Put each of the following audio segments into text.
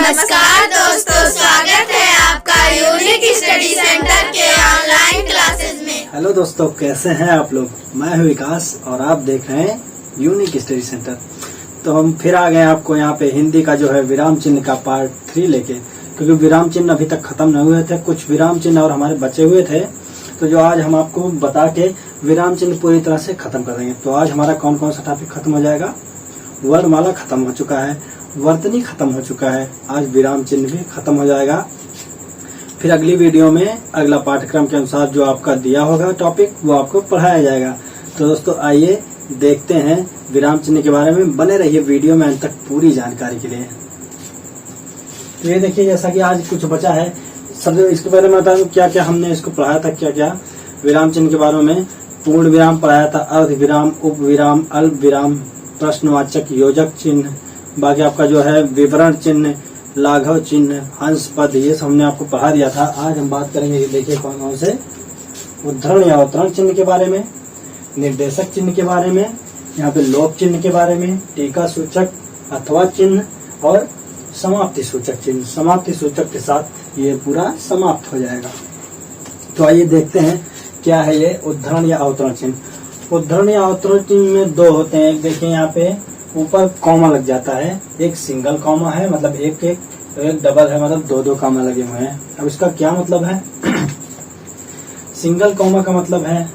नमस्कार दोस्तों, स्वागत है आपका यूनिक स्टडी सेंटर के ऑनलाइन क्लासेस में। हेलो दोस्तों, कैसे हैं आप लोग। मैं हूं विकास और आप देख रहे हैं यूनिक स्टडी सेंटर। तो हम फिर आ गए आपको यहाँ पे हिंदी का जो है विराम चिन्ह का पार्ट 3 लेके, क्योंकि विराम चिन्ह अभी तक खत्म नहीं हुए थे, कुछ विराम चिन्ह और हमारे बचे हुए थे। तो जो आज हम आपको बता के विराम चिन्ह पूरी तरह से खत्म कर देंगे। तो आज हमारा कौन कौन सा टॉपिक खत्म हो जाएगा। वर्णमाला खत्म हो चुका है, वर्तनी खत्म हो चुका है, आज विराम चिन्ह भी खत्म हो जाएगा। फिर अगली वीडियो में अगला पाठ्यक्रम के अनुसार जो आपका दिया होगा टॉपिक वो आपको पढ़ाया जाएगा। तो दोस्तों आइए देखते हैं विराम चिन्ह के बारे में। बने रहिए वीडियो में अंत तक पूरी जानकारी के लिए। तो ये देखिए, जैसा कि आज कुछ बचा है, सब इसके बारे में बताऊं क्या क्या हमने इसको पढ़ाया था। क्या क्या विराम चिन्ह के बारे में। पूर्ण विराम पढ़ाया था, अर्ध विराम, उप विराम, अल्प विराम, प्रश्नवाचक, योजक चिन्ह, बाकी आपका जो है विवरण चिन्ह, लाघव चिन्ह, हंस पद, ये सब हमने आपको पढ़ा दिया था। आज हम बात करेंगे, देखिए कौन कौन से। उद्धरण या अवतरण चिन्ह के बारे में, निर्देशक चिन्ह के बारे में, यहाँ पे लोप चिन्ह के बारे में, टीका सूचक अथवा चिन्ह और समाप्ति सूचक चिन्ह। समाप्ति सूचक के साथ ये पूरा समाप्त हो जाएगा। तो आइए देखते हैं क्या है ये उद्धरण या अवतरण चिन्ह। उद्धरण या अवतरण चिन्ह में दो होते हैं। देखिए यहाँ पे ऊपर कॉमा लग जाता है, एक सिंगल कॉमा है, मतलब एक डबल है, मतलब दो कॉमा लगे हुए हैं। अब इसका क्या मतलब है। सिंगल कॉमा का मतलब है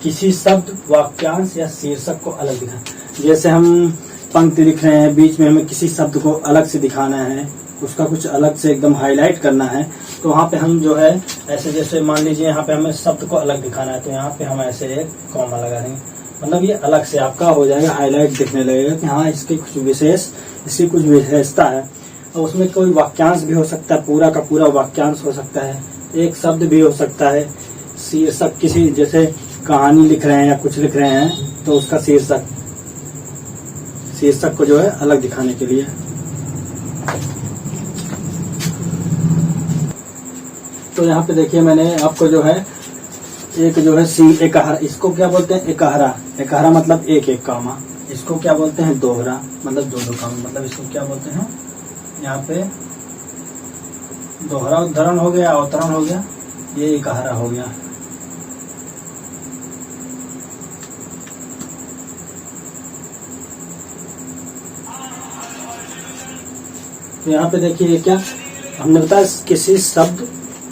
किसी शब्द, वाक्यांश या शीर्षक को अलग दिखाना। जैसे हम पंक्ति लिख रहे हैं, बीच में हमें किसी शब्द को अलग से दिखाना है, उसका कुछ अलग से एकदम हाईलाइट करना है, तो वहाँ पे हम जो है ऐसे, जैसे मान लीजिए यहाँ पे हमें शब्द को अलग दिखाना है, तो यहाँ पे हम ऐसे एक कॉमा लगा देंगे, मतलब ये अलग से आपका हो जाएगा, हाईलाइट दिखने लगेगा कि हाँ इसकी कुछ विशेषता है। और उसमें कोई वाक्यांश भी हो सकता है, पूरा का पूरा वाक्यांश हो सकता है, एक शब्द भी हो सकता है, शीर्षक, किसी जैसे कहानी लिख रहे हैं या कुछ लिख रहे हैं तो उसका शीर्षक को जो है अलग दिखाने के लिए। तो यहाँ पे देखिए मैंने आपको जो है एक जो है एकहरा, इसको क्या बोलते हैं, एकहरा मतलब एक कामा। इसको क्या बोलते हैं, दोहरा, मतलब दो कामा, मतलब इसको क्या बोलते हैं। यहाँ पे दोहरा उद्धरण हो गया, अवतरण हो गया, ये एकहरा हो गया। तो यहाँ पे देखिए क्या हमने बताया, किसी शब्द,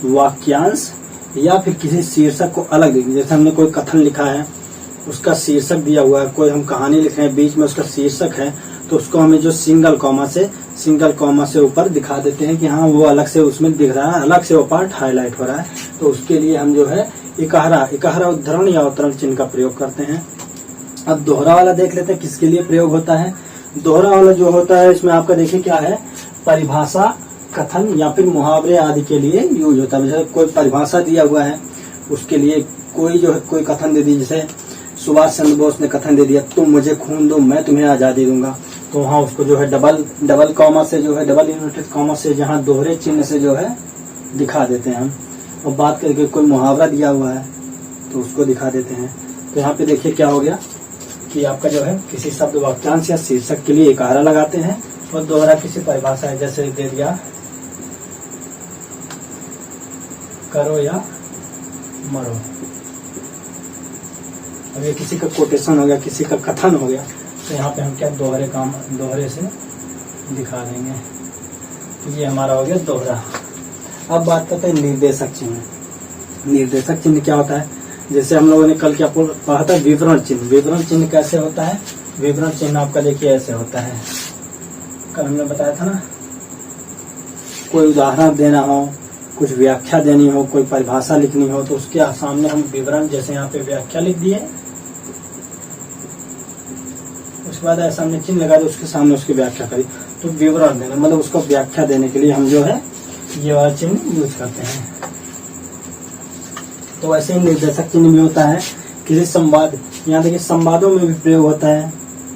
वाक्यांश या फिर किसी शीर्षक को अलग देंगे। जैसे हमने कोई कथन लिखा है, उसका शीर्षक दिया हुआ है, कोई हम कहानी लिख रहे हैं, बीच में उसका शीर्षक है, तो उसको हमें जो सिंगल कॉमा से ऊपर दिखा देते हैं कि हाँ वो अलग से उसमें दिख रहा है, अलग से वो पार्ट हाईलाइट हो रहा है। तो उसके लिए हम जो है एकहरा उद्धरण या अवतरण चिन्ह का प्रयोग करते हैं। अब दोहरा वाला देख लेते हैं किसके लिए प्रयोग होता है। दोहरा वाला जो होता है, इसमें आपका देखिए क्या है, परिभाषा, कथन या फिर मुहावरे आदि के लिए यूज होता है। जैसे कोई परिभाषा दिया हुआ है, उसके लिए कोई कथन दे दी, जैसे सुभाष चंद्र बोस ने कथन दे दिया, तुम मुझे खून दो मैं तुम्हें आजादी दूंगा, तो वहाँ उसको जो है डबल कॉमा से जो है, डबल इन्वर्टेड कॉमा से, जहाँ दोहरे चिन्ह से जो है दिखा देते हैं हम। और बात करके कोई मुहावरा दिया हुआ है तो उसको दिखा देते हैं। तो यहाँ पे देखिए क्या हो गया कि आपका जो है किसी शब्द, वाक्यांश या शीर्षक के लिए एकहरा लगाते हैं, और दोहरा किसी परिभाषा है, जैसे दे दिया करो या मरो। अब ये किसी का कोटेशन हो गया, किसी का कथन हो गया, तो यहाँ पे हम क्या दोहरे से दिखा देंगे। तो ये हमारा हो गया दोहरा। अब बात करते हैं निर्देशक चिन्ह। निर्देशक चिन्ह क्या होता है, जैसे हम लोगों ने कल क्या पढ़ा था, विवरण चिन्ह। विवरण चिन्ह कैसे होता है, विवरण चिन्ह आपका देखिए ऐसे होता है, कल हमने बताया था ना। कोई उदाहरण देना हो, कुछ व्याख्या देनी हो, कोई परिभाषा लिखनी हो, तो उसके सामने हम विवरण, जैसे यहाँ पे व्याख्या लिख दिए, उसके बाद ऐसा हमने चिन्ह लगा दिया, उसके सामने उसकी व्याख्या करी, तो विवरण देना, मतलब उसको व्याख्या देने के लिए हम जो है ये वाला चिन्ह यूज करते हैं। तो ऐसे ही निर्देशक चिन्ह भी होता है किसी संवाद, यहाँ देखिए संवादों में भी प्रयोग होता है,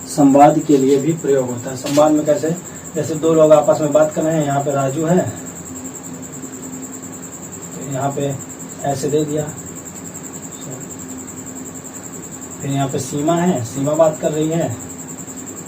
संवाद के लिए भी प्रयोग होता है। संवाद में कैसे, जैसे दो लोग आपस में बात कर रहे हैं, यहाँ पे राजू है, तो यहाँ पे ऐसे दे दिया, फिर यहाँ पे सीमा है, सीमा बात कर रही है,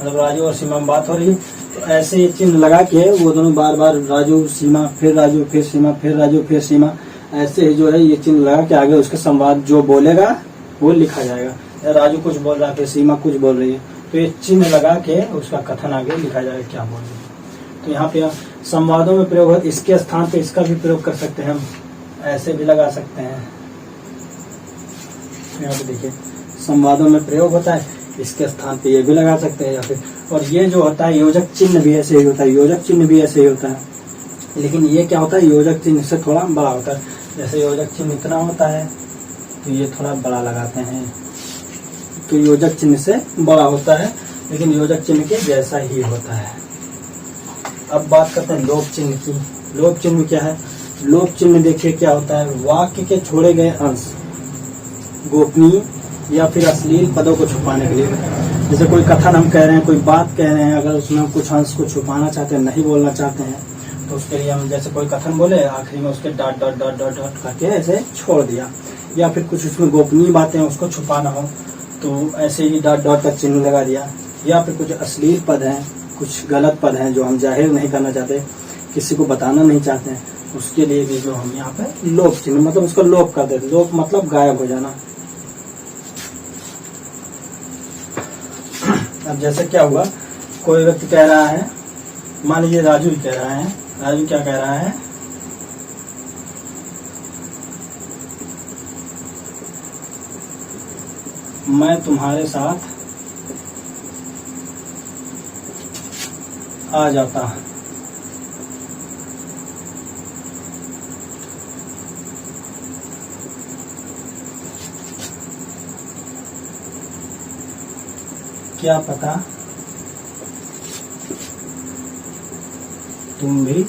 मतलब राजू और सीमा में बात हो रही है, तो ऐसे ये चिन्ह लगा के वो दोनों बार बार राजू सीमा, फिर राजू, फिर सीमा, फिर राजू, फिर सीमा, ऐसे ही जो है ये चिन्ह लगा के आगे उसके संवाद जो बोलेगा वो लिखा जाएगा। राजू कुछ बोल रहा है, फिर सीमा कुछ बोल रही है, तो ये चिन्ह लगा के उसका कथन आगे लिखा जाएगा क्या बोल रही है। तो यहाँ पे संवादों में प्रयोग है, इसके स्थान पे इसका भी प्रयोग कर सकते हैं हम, ऐसे भी लगा सकते हैं। यहाँ पे देखिए संवादों में प्रयोग होता है, इसके स्थान पे ये भी लगा सकते हैं या फिर, और ये जो होता है योजक चिन्ह भी ऐसे ही होता है, योजक चिन्ह भी ऐसे ही होता है, लेकिन ये क्या होता है योजक चिन्ह से थोड़ा बड़ा होता है। जैसे योजक चिन्ह इतना होता है तो ये थोड़ा बड़ा लगाते हैं, तो योजक चिन्ह से बड़ा होता है लेकिन योजक चिन्ह के जैसा ही होता है। अब बात करते हैं लोप चिन्ह की। लोप चिन्ह क्या है? लोप चिन्ह देखिए क्या होता है, वाक्य के छोड़े गए अंश गोपनीय या फिर अश्लील पदों को छुपाने के लिए। जैसे कोई कथन हम कह रहे हैं, कोई बात कह रहे हैं, अगर उसमें हम कुछ अंश को छुपाना चाहते हैं, नहीं बोलना चाहते हैं, तो उसके लिए हम जैसे कोई कथन बोले आखिरी में उसके dot dot dot dot dot करके ऐसे छोड़ दिया, या फिर कुछ उसमें गोपनीय बातें उसको छुपाना हो तो ऐसे ही डॉट डॉट का चिन्ह लगा दिया, या फिर कुछ अश्लील पद हैं, कुछ गलत पद हैं जो हम जाहिर नहीं करना चाहते, किसी को बताना नहीं चाहते हैं, उसके लिए भी जो हम यहाँ पे लोप चिन्ह मतलब उसको लोप कर देते। लोप मतलब गायब हो जाना। अब जैसे क्या हुआ, कोई व्यक्ति कह रहा है, मान लीजिए राजू कह रहा है, राजू क्या कह रहा है, मैं तुम्हारे साथ आ जाता। क्या पता तुम भी,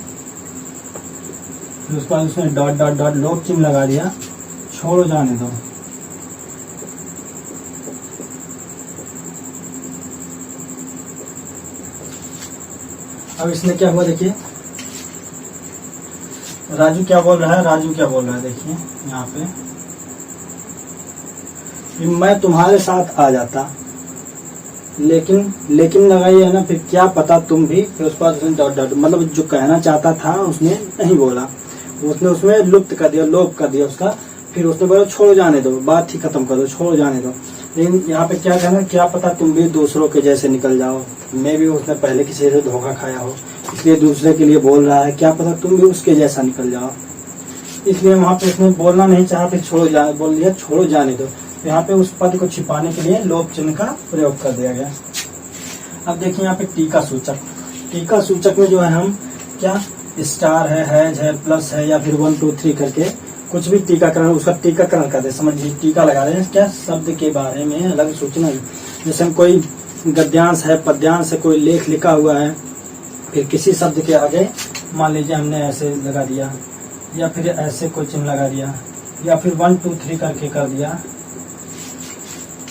फिर उसके बाद उसने डॉट डॉट डॉट लोप चिन्ह लगा दिया, छोड़ो जाने दो। अब इसमें क्या हुआ देखिए, राजू क्या बोल रहा है, राजू क्या बोल रहा है देखिए यहाँ पे, मैं तुम्हारे साथ आ जाता, लेकिन लगाई है ना, फिर क्या पता तुम भी, फिर उसके बाद उसने डॉट डॉट मतलब जो कहना चाहता था उसने नहीं बोला, उसने उसमें लुप्त कर दिया, लोप कर दिया उसका, फिर उसने बोला छोड़ो जाने दो, बात ही खत्म कर दो, छोड़ो जाने दो। लेकिन यहाँ पे क्या कहना, क्या पता तुम भी दूसरों के जैसे निकल जाओ, मैं भी उसने पहले किसी से धोखा खाया हो, इसलिए दूसरे के लिए बोल रहा है, क्या पता तुम भी उसके जैसा निकल जाओ, इसलिए वहां पे उसने बोलना नहीं चाहा, फिर छोड़ो जाने बोल दिया, छोड़ो जाने दो। यहाँ पे उस पद को छिपाने के लिए लोप चिन्ह का प्रयोग कर दिया गया। अब देखिए यहाँ पे टीका सूचक, टीका सूचक में जो है हम क्या स्टार है, प्लस है, या फिर 1 2 3 करके कुछ भी टीकाकरण, उसका टीकाकरण कर दे, समझिए टीका लगा रहे हैं क्या, शब्द के बारे में अलग सूचना। जैसे हम कोई गद्यांश है, पद्यांश है, कोई लेख लिखा हुआ है, फिर किसी शब्द के आगे मान लीजिए हमने ऐसे लगा दिया, या फिर ऐसे कोई चिन्ह लगा दिया, या फिर 1 2 3 करके कर दिया,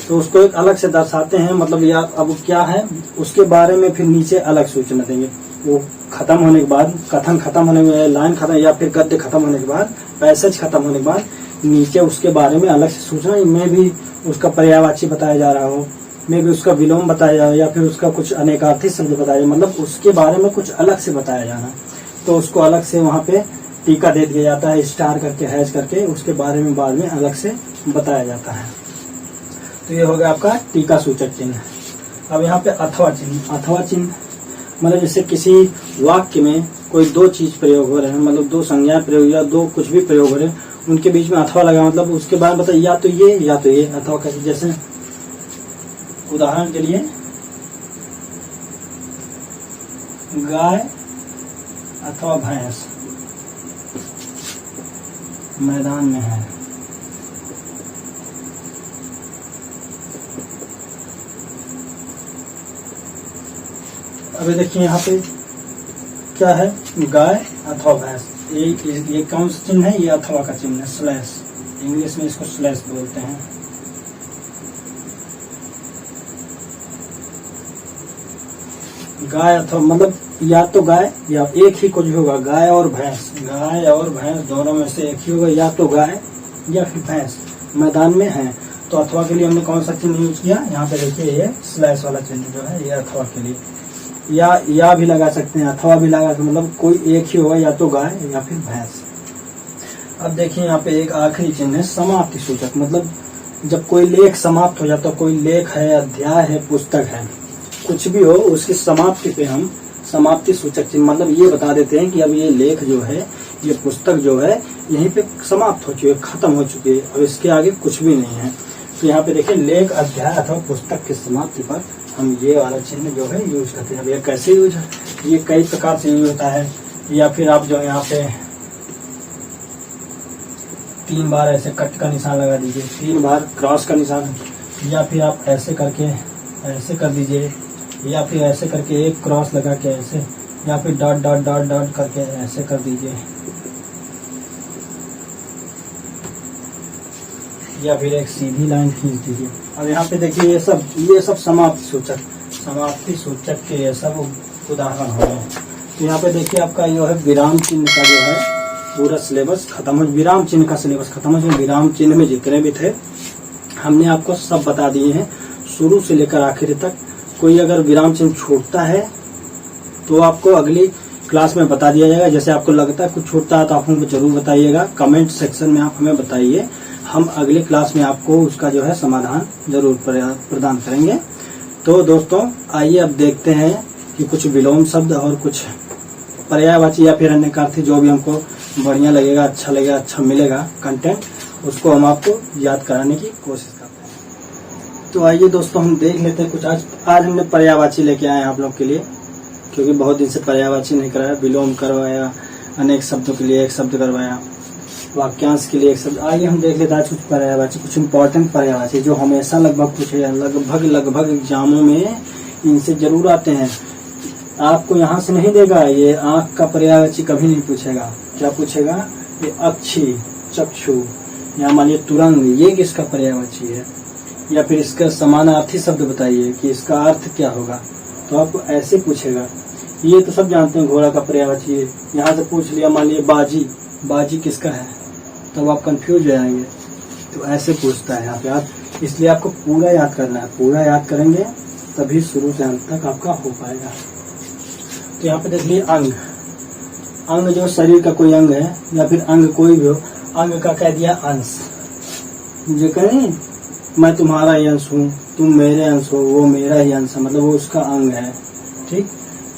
तो उसको एक अलग से दर्शाते हैं, मतलब या अब क्या है उसके बारे में फिर नीचे अलग सूचना देंगे। वो खत्म होने के बाद, कथन खत्म होने के, लाइन खत्म या फिर गद्य खत्म होने के बाद, पैसेज खत्म होने के बाद नीचे उसके बारे में अलग से सूचना, में भी उसका पर्यायवाची बताया जा रहा हो, में भी उसका विलोम बताया जा, या फिर उसका कुछ अनेकार्थी शब्द बताया जाए, मतलब उसके बारे में कुछ अलग से बताया जाना, तो उसको अलग से वहाँ पे टीका दे दिया जाता है, स्टार करके, हैज करके, उसके बारे में बाद में अलग से बताया जाता है। तो ये हो गया आपका टीका सूचक चिन्ह। अब यहाँ पे अथवा चिन्ह, अथवा चिन्ह मतलब जैसे किसी वाक्य में कोई दो चीज प्रयोग हो रहे हैं, मतलब दो संज्ञा प्रयोग या दो कुछ भी प्रयोग हो रहे हैं, उनके बीच में अथवा लगा, मतलब उसके बारे में बताइए या तो ये या तो ये, अथवा कैसे, जैसे उदाहरण के लिए गाय अथवा भैंस मैदान में है, अभी देखिए यहाँ पे क्या है, गाय अथवा भैंस, ये कौन सा चिन्ह है, ये अथवा का चिन्ह है, स्लैश, इंग्लिश में इसको स्लैश बोलते हैं। गाय अथवा मतलब या तो गाय या एक ही कुछ होगा, गाय और भैंस दोनों में से एक ही होगा, या तो गाय या फिर भैंस मैदान में है। तो अथवा के लिए हमने कौन सा चिन्ह यूज किया, यहाँ पे देखिए ये स्लैश वाला चिन्ह जो है ये अथवा के लिए। या भी लगा सकते हैं, अथवा भी लगा सकते हैं, मतलब कोई एक ही होगा, या तो गाय या फिर भैंस। अब देखिए यहाँ पे एक आखिरी चिन्ह है समाप्ति सूचक, मतलब जब कोई लेख समाप्त हो जाता है, कोई लेख है, अध्याय है, पुस्तक है, कुछ भी हो, उसकी समाप्ति पे हम समाप्ति सूचक चिन्ह मतलब ये बता देते हैं कि अब ये लेख जो है, ये पुस्तक जो है यहीं पे समाप्त हो चुकी है, खत्म हो चुकी है, अब इसके आगे कुछ भी नहीं है। तो यहाँ पे देखिए लेख, अध्याय अथवा पुस्तक की समाप्ति पर हम ये वाला चिन्ह जो है यूज करते हैं। अब ये कैसे यूज है, ये कई प्रकार से यूज होता है। या फिर आप जो यहाँ पे 3 बार ऐसे कट का निशान लगा दीजिए, 3 बार क्रॉस का निशान, या फिर आप ऐसे करके ऐसे कर दीजिए, या फिर ऐसे करके एक क्रॉस लगा के ऐसे, या फिर डॉट डॉट डॉट डॉट करके ऐसे कर दीजिए, या फिर एक सीधी लाइन खींच दीजिए। अब यहाँ पे देखिए ये सब समाप्ति सूचक के ये सब उदाहरण हो गए। तो यहाँ पे देखिए आपका जो है विराम चिन्ह का जो है पूरा सिलेबस खत्म हो, विराम चिन्ह का सिलेबस खत्म हो जाए। विराम चिन्ह में जितने भी थे हमने आपको सब बता दिए हैं, शुरू से लेकर आखिर तक। कोई अगर विराम चिन्ह छूटता है तो आपको अगली क्लास में बता दिया जाएगा। जैसे आपको लगता है कुछ छूटता है तो आप हमको जरूर बताइएगा, कमेंट सेक्शन में आप हमें बताइए, हम अगली क्लास में आपको उसका जो है समाधान जरूर प्रदान करेंगे। तो दोस्तों आइए अब देखते हैं कि कुछ विलोम शब्द और कुछ पर्यायवाची या फिर अन्य अर्थी जो भी हमको बढ़िया लगेगा, अच्छा मिलेगा कंटेंट, उसको हम आपको याद कराने की कोशिश करते हैं। तो आइए दोस्तों हम देख लेते हैं कुछ आज हमने पर्यायवाची लेके आए हैं आप लोग के लिए, क्योंकि बहुत दिन से पर्यायवाची नहीं कराया, विलोम करवाया, अनेक शब्दों के लिए एक शब्द करवाया, वाक्यांश के लिए एक शब्द। आइए हम देख लेते हैं कुछ पर्यायवाची, कुछ इम्पोर्टेंट पर्यायवाची जो हमेशा लगभग पूछे, लगभग एग्जामों में इनसे जरूर आते हैं। आपको यहाँ से नहीं देगा, ये आंख का पर्यायवाची कभी नहीं पूछेगा। क्या पूछेगा, ये अक्षी, चक्षु, या मानिए तुरंग, ये किसका पर्यायवाची है, या फिर इसका समानार्थी शब्द बताइए कि इसका अर्थ क्या होगा, तो आपको ऐसे पूछेगा। ये तो सब जानते हैं घोड़ा का पर्यायवाची है। यहाँ से पूछ लिया मानिए बाजी किसका है, तब आप कंफ्यूज हो जाएंगे। तो ऐसे पूछता है यहाँ पे आप, इसलिए आपको पूरा याद करना है, पूरा याद करेंगे तभी शुरू से अंत तक आपका हो पाएगा। तो यहाँ पे देख लिए अंग जो शरीर का कोई अंग है, या फिर अंग कोई भी हो, अंग का कह दिया अंश। जो कहें मैं तुम्हारा ही अंश हूँ, तुम मेरे अंश हो, वो मेरा ही अंश है, मतलब वो उसका अंग है। ठीक,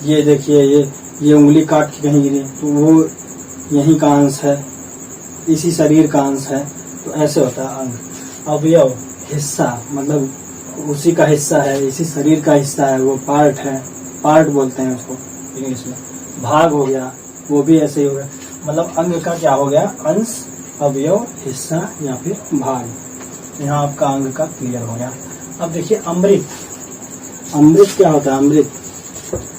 ये देखिए ये उंगली काट के कहीं गिरी तो वो यहीं का अंश है, इसी शरीर का अंश है। तो ऐसे होता है अंग। अवयव, हिस्सा, मतलब उसी का हिस्सा है, इसी शरीर का हिस्सा है, वो पार्ट है, पार्ट बोलते हैं उसको इंग्लिश में। भाग हो गया, वो भी ऐसे ही हो गया, मतलब अंग का क्या हो गया, अंश, अवयव, हिस्सा या फिर भाग। यहाँ आपका अंग का क्लियर हो गया। अब देखिए अमृत क्या होता है। अमृत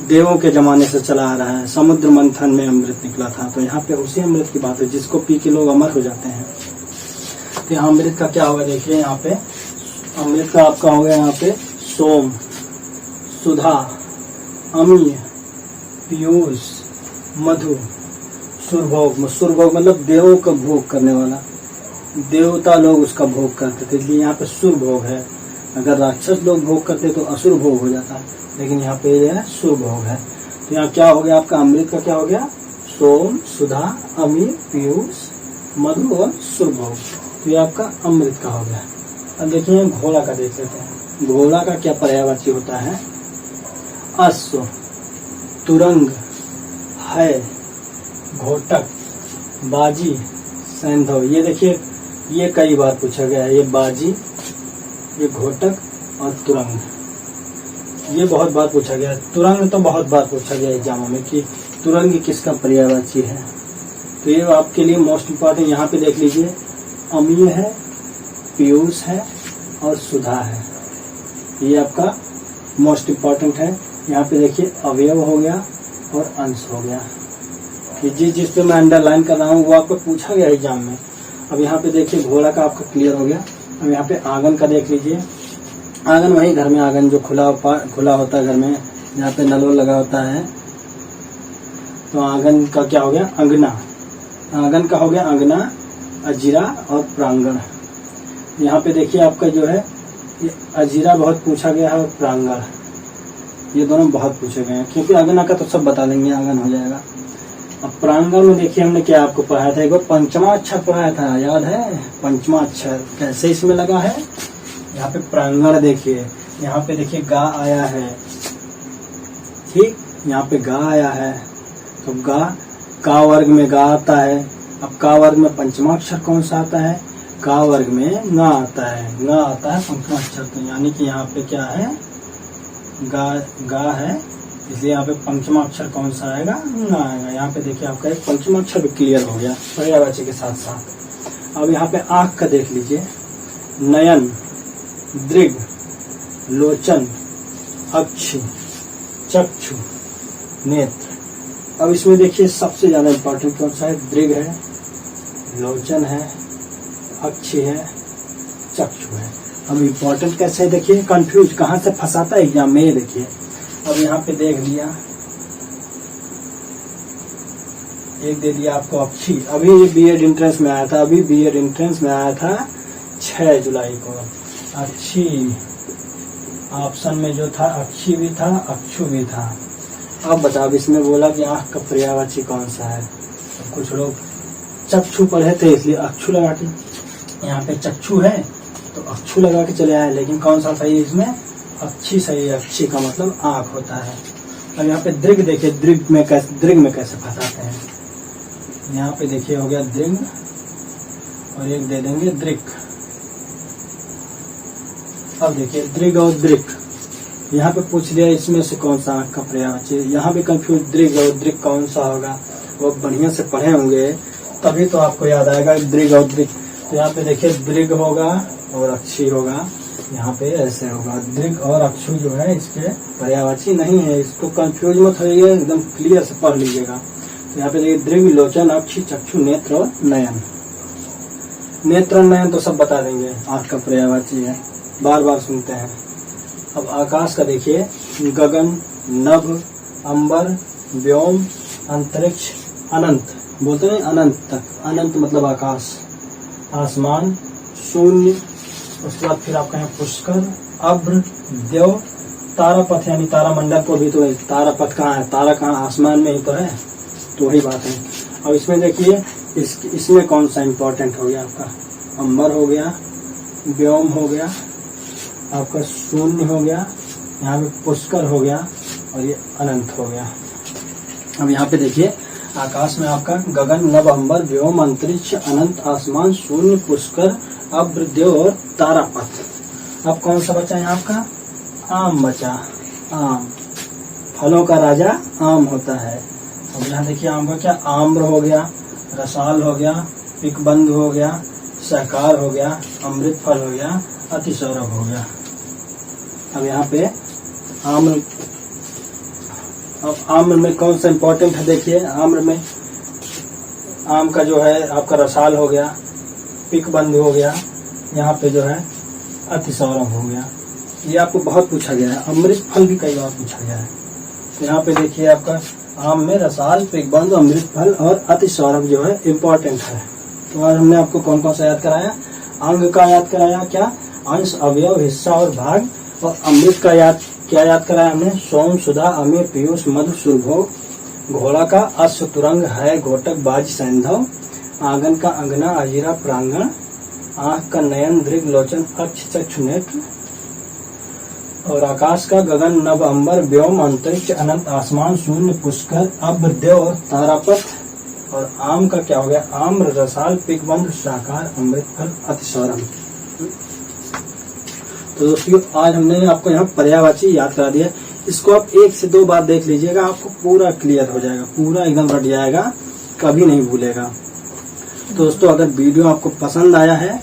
देवों के जमाने से चला आ रहा है, समुद्र मंथन में अमृत निकला था, तो यहाँ पे उसी अमृत की बात है जिसको पी के लोग अमर हो जाते हैं। तो यहाँ अमृत का क्या होगा, देखिए यहाँ पे अमृत का आपका हो गया यहाँ पे सोम, सुधा, अमीय, पीयूष, मधु, सुरभोग। सुरभोग मतलब देवों का भोग करने वाला, देवता लोग उसका भोग करते थे, इसलिए यहाँ पे सुरभोग है। अगर राक्षस लोग भोग करते तो असुर भोग हो जाता, लेकिन यहाँ पे यह सुरभोग है। तो यहाँ क्या हो गया आपका अमृत का क्या हो गया, सोम, सुधा, अमीय, पीयूष, मधु और सुरभोग। तो ये आपका अमृत का हो गया। अब देखिए घोड़ा का देख लेते हैं। घोड़ा का क्या पर्यायवाची होता है, अश्व, तुरंग, है, घोटक, बाजी, सैंधव। ये देखिए ये कई बार पूछा गया है, ये बाजी, ये घोटक और तुरंग, ये बहुत बार पूछा गया है। तुरंग तो बहुत बार पूछा गया एग्जामों में कि तुरंग किसका पर्यायवाची है। तो ये आपके लिए मोस्ट इम्पोर्टेंट। यहाँ पे देख लीजिए अमीय है, पीयूष है और सुधा है, ये आपका मोस्ट इम्पोर्टेंट है। यहाँ पे देखिए अवयव हो गया और अंश हो गया, कि जिस पे मैं अंडरलाइन कर रहा हूँ वो आपको पूछा गया एग्जाम में। अब यहाँ पे देखिए घोड़ा का आपका क्लियर हो गया। अब यहाँ पे आंगन का देख लीजिए। आंगन वही घर में आंगन जो खुला होता है घर में, जहाँ पे नल लगा होता है, तो आंगन का क्या हो गया, अंगना। आंगन का हो गया अंगना, अजीरा और प्रांगण। यहाँ पे देखिए आपका जो है ये अजीरा बहुत पूछा गया है और प्रांगण। ये दोनों बहुत पूछे गए हैं, क्योंकि अगना का तो सब बता देंगे, अगन हो जाएगा। अब प्रांगण में देखिए हमने क्या आपको पढ़ाया था, एक बार पंचमा अक्षर पढ़ाया था, याद है? पंचमा अक्षर कैसे इसमें लगा है, यहाँ पे प्रांगण देखिए, यहाँ पे देखिए गा आया है, ठीक, यहाँ पे गा आया है, तो गा, का वर्ग में गा आता है। अब का वर्ग में पंचमा अक्षर कौन सा आता है, का वर्ग में गा आता है, गा आता है पंचमा अक्षर, तो यानी कि यहाँ पे क्या है, गा है, इसलिए यहाँ पे पंचमा अक्षर कौन सा आएगा, गा आएगा। यहाँ पे देखिए आपका एक पंचमा अक्षर भी क्लियर हो गया पर्यायवाची के साथ साथ। अब यहाँ पे आंख का देख लीजिए, नयन, दृग, लोचन, अक्षि, चक्षु, नेत्र। अब इसमें देखिए सबसे ज्यादा इम्पोर्टेंट कौन सा है, दृग है, लोचन है, अक्षि है, चक्षु है। अब इम्पोर्टेंट कैसे है देखिए, कंफ्यूज कहाँ से फंसाता है एग्जाम में, ये देखिए। अब यहाँ पे देख लिया, एक दे दिया आपको अक्षी, अभी ये बीएड एंट्रेंस में आया था, अभी बीएड एंट्रेंस में आया था 6 जुलाई को। अक्षी ऑप्शन में जो था, अक्षी भी था, अक्षु भी था। अब बताओ, इसमें बोला कि आंख का पर्यायवाची कौन सा है, तो कुछ लोग चक्षु पढ़े थे इसलिए अक्षु लगा के, यहाँ पे चक्षु है तो अक्षु लगा के चले आए, लेकिन कौन सा सही है इसमें, अक्षी सही है। अक्षी का मतलब आंख होता है। अब यहाँ पे दृग देखिए, दृग में कैसे फंसाते हैं, यहाँ पे देखिए हो गया दृग और एक दे देंगे दृक। अब देखिए दृग और दृक, यहाँ पे पूछ लिया इसमें से कौन सा आंख का पर्यायवाची, यहाँ भी कंफ्यूज, दृग और दृक कौन सा होगा, वो बढ़िया से पढ़े होंगे तभी तो आपको याद आएगा दृग और दृक। तो यहाँ पे देखिए दृग होगा और अक्षी होगा, यहाँ पे ऐसे होगा। दृग और अक्षु जो है इसके पर्यायवाची नहीं है, इसको कंफ्यूज मत होइए, एकदम क्लियर से पढ़ लीजिएगा। तो यहाँ पे देखिए दृग, लोचन, अक्षी, चक्षु, नेत्र और नयन। नेत्र और नयन तो सब बता देंगे, आंख का पर्यायवाची है, बार बार सुनते हैं। अब आकाश का देखिए, गगन, नभ, अंबर, व्योम, अंतरिक्ष, अनंत, बोलते हैं अनंत तक, अनंत मतलब आकाश, आसमान, शून्य, उसके बाद फिर आपका यहाँ पुष्कर, अभ्र, देव, तारापथ यानी तारामंडल को भी, तो तारापथ कहाँ है, तारा कहाँ, आसमान में ही तो है, तो वही बात है। अब इसमें देखिए इसमें कौन सा इम्पोर्टेंट हो गया आपका, अंबर हो गया, व्योम हो गया, आपका शून्य हो गया, यहाँ पे पुष्कर हो गया और ये अनंत हो गया। अब यहाँ पे देखिए आकाश में आपका गगन, नभ, अंबर, व्योम, अंतरिक्ष, अनंत, आसमान, शून्य, पुष्कर, अभ्र, देव और तारापथ। अब कौन सा बचा यहाँ आपका, आम बचा, आम, फलों का राजा आम होता है। अब यहाँ देखिए आम का क्या, आम्र हो गया, रसाल हो गया, पिकबंध हो गया, सहकार हो गया, अमृत फल हो गया, अतिसौरभ हो गया। अब यहाँ पे आम्र, अब आम्र में कौन सा इम्पोर्टेंट है देखिए, आम्र में आम का जो है आपका रसाल हो गया, पिकबंध हो गया, यहाँ पे जो है अतिसौरभ हो गया। ये आपको बहुत पूछा गया है, अमृत फल भी कई बार पूछा गया है। तो यहाँ पे देखिए आपका आम में रसाल, पिकबंध, अमृत फल और अतिसौरभ जो है इम्पोर्टेंट है। तो आज हमने आपको कौन कौन सा याद कराया, अंग का याद कराया, क्या अंश, अवयव, हिस्सा और भाग, और अमृत का क्या याद कराया हमने, सोम, सुधा, अमीर, पीयूष, मधु, सुरभोग, घोड़ा का अश्व, तुरंग, है, घोटक, बाज, सैंधव, आंगन का अंगना, अजीरा, प्रांगण, आंख का नयन, दृग, लोचन, अक्ष, चक्षु, नेत्र, और आकाश का गगन, नभ, अंबर, व्योम, अंतरिक्ष, अनंत, आसमान, शून्य, पुष्कर, अभ्र, देव और तारापथ, और आम का क्या हो गया, आम्र, रसाल, पिकबंध, शाकार, अमृत फल, अतिसौरभ। तो दोस्तों आज हमने आपको यहाँ पर्यायवाची याद करा दिया, इसको आप 1 से 2 बार देख लीजिएगा, आपको पूरा क्लियर हो जाएगा, पूरा एकदम रट जाएगा, कभी नहीं भूलेगा। दोस्तों अगर वीडियो आपको पसंद आया है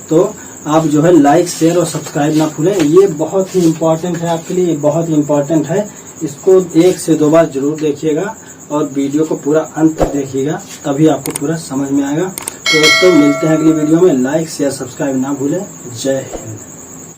तो आप जो है लाइक, शेयर और सब्सक्राइब ना भूलें, ये बहुत ही इम्पोर्टेंट है आपके लिए, ये बहुत ही इम्पोर्टेंट है। इसको 1 से 2 बार जरूर देखिएगा और वीडियो को पूरा अंत तक देखिएगा, तभी आपको पूरा समझ में आएगा। तो दोस्तों मिलते हैं अगली वीडियो में, लाइक, शेयर, सब्सक्राइब ना भूलें। जय हिंद।